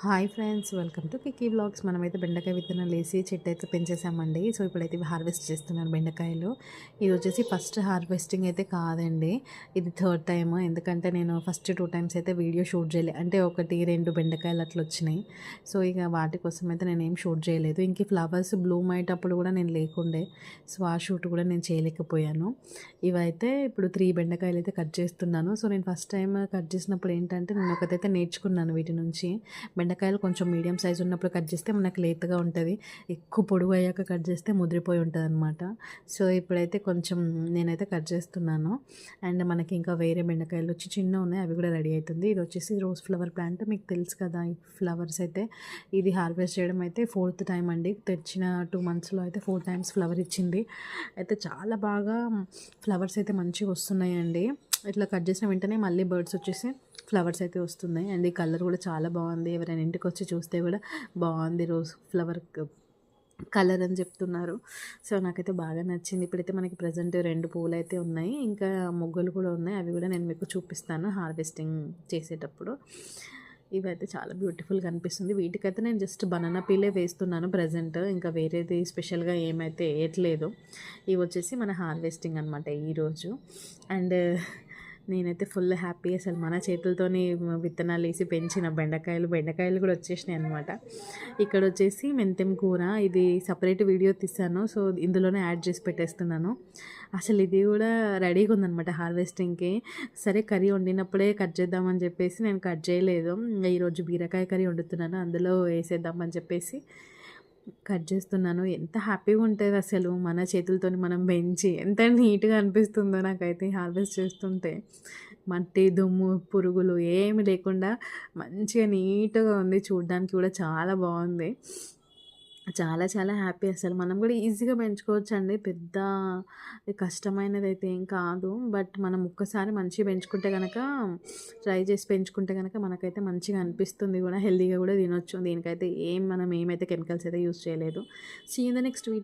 Hi friends, welcome to Kikki vlogs. మనమైతే బెండకాయ విత్తనాలు వేసి చెట్టు అయితే పెంచేసామండి. సో ఇప్పుడైతే ఇవి హార్వెస్ట్ చేస్తున్నాను బెండకాయలు. ఇది వచ్చేసి ఫస్ట్ హార్వెస్టింగ్ అయితే కాదండి, ఇది థర్డ్ టైమ్. ఎందుకంటే నేను ఫస్ట్ 2 టైమ్స్ అయితే వీడియో షూట్ చేయలేదు, అంటే 1 2 బెండకాయలు అట్లా వచ్చినాయి. సో ఇక వాటి కోసం అయితే నేను ఏం షూట్ చేయలేదు. ఇంక ఫ్లవర్స్ బ్లూమ్ అయ్యేటప్పుడు కూడా నేను లేకుండే, సో ఆ షూట్ కూడా నేను చేయలేకపోయాను. ఇవైతే ఇప్పుడు 3 బెండకాయలు అయితే కట్ చేస్తున్నాను. సో నేను ఫస్ట్ టైం కట్ చేసినప్పుడు ఏంటంటే నేను ఒకటైతే నేర్చుకున్నాను వీటి నుంచి. బెండకాయలు కొంచెం మీడియం సైజు ఉన్నప్పుడు కట్ చేస్తే మనకు లేతగా ఉంటుంది, ఎక్కువ పొడుగు అయ్యాక కట్ చేస్తే ముదిరిపోయి ఉంటుంది అనమాట. సో ఇప్పుడైతే కొంచెం నేనైతే కట్ చేస్తున్నాను. అండ్ మనకి ఇంకా వేరే బెండకాయలు వచ్చి చిన్న ఉన్నాయి, అవి కూడా రెడీ అవుతుంది. ఇది వచ్చేసి రోజ్ ఫ్లవర్ ప్లాంట్, మీకు తెలుసు కదా ఈ ఫ్లవర్స్ అయితే. ఇది హార్వెస్ట్ చేయడం అయితే 4th టైం అండి, తెచ్చిన 2 మంత్స్లో అయితే 4 టైమ్స్ ఫ్లవర్ ఇచ్చింది. అయితే చాలా బాగా ఫ్లవర్స్ అయితే మంచిగా వస్తున్నాయండి. ఇట్లా కట్ చేసిన వెంటనే మళ్ళీ బర్డ్స్ వచ్చేసి ఫ్లవర్స్ అయితే వస్తున్నాయి. అండ్ ఈ కలర్ కూడా చాలా బాగుంది, ఎవరైనా ఇంటికి వచ్చి చూస్తే కూడా బాగుంది రోజ్ ఫ్లవర్ కలర్ అని చెప్తున్నారు. సో నాకైతే బాగా నచ్చింది. ఇప్పుడైతే మనకి ప్రజెంట్ 2 పూలు అయితే ఉన్నాయి, ఇంకా మొగ్గలు కూడా ఉన్నాయి, అవి కూడా నేను మీకు చూపిస్తాను హార్వెస్టింగ్ చేసేటప్పుడు. ఇవైతే చాలా బ్యూటిఫుల్గా అనిపిస్తుంది. వీటికైతే నేను జస్ట్ బనానా పీలే వేస్తున్నాను ప్రజెంట్, ఇంకా వేరేది స్పెషల్గా ఏమైతే వేయట్లేదు. ఇవి వచ్చేసి మన హార్వెస్టింగ్ అనమాట ఈరోజు. అండ్ నేనైతే ఫుల్ హ్యాపీ, అసలు మన చేతులతోని విత్తనాలు వేసి పెంచిన బెండకాయలు కూడా వచ్చేసినాయి అనమాట. ఇక్కడ వచ్చేసి మెంతెం కూర, ఇది సపరేట్ వీడియో తీసాను, సో ఇందులోనే యాడ్ చేసి పెట్టేస్తున్నాను. అసలు ఇది కూడా రెడీగా ఉందనమాట హార్వెస్టింగ్కి. సరే కర్రీ వండినప్పుడే కట్ చేద్దామని చెప్పేసి నేను కట్ చేయలేదు. ఈరోజు బీరకాయ కర్రీ వండుతున్నాను, అందులో వేసేద్దామని చెప్పేసి కట్ చేస్తున్నాను. ఎంత హ్యాపీగా ఉంటుంది అసలు మన చేతులతోని మనం పెంచి, ఎంత నీట్గా అనిపిస్తుందో నాకైతే హార్వెస్ట్ చేస్తుంటే. మట్టి దుమ్ము పురుగులు ఏమి లేకుండా మంచిగా నీట్గా ఉంది, చూడడానికి కూడా చాలా బాగుంది. చాలా చాలా హ్యాపీ, అసలు మనం కూడా ఈజీగా పెంచుకోవచ్చండి, పెద్ద కష్టమైనది అయితే ఏం కాదు. బట్ మనం ఒక్కసారి మంచిగా పెంచుకుంటే కనుక, ట్రై చేసి పెంచుకుంటే కనుక మనకైతే మంచిగా అనిపిస్తుంది కూడా, హెల్తీగా కూడా తినొచ్చు. దీనికైతే ఏమైతే కెమికల్స్ అయితే యూస్ చేయలేదు. See in the next video.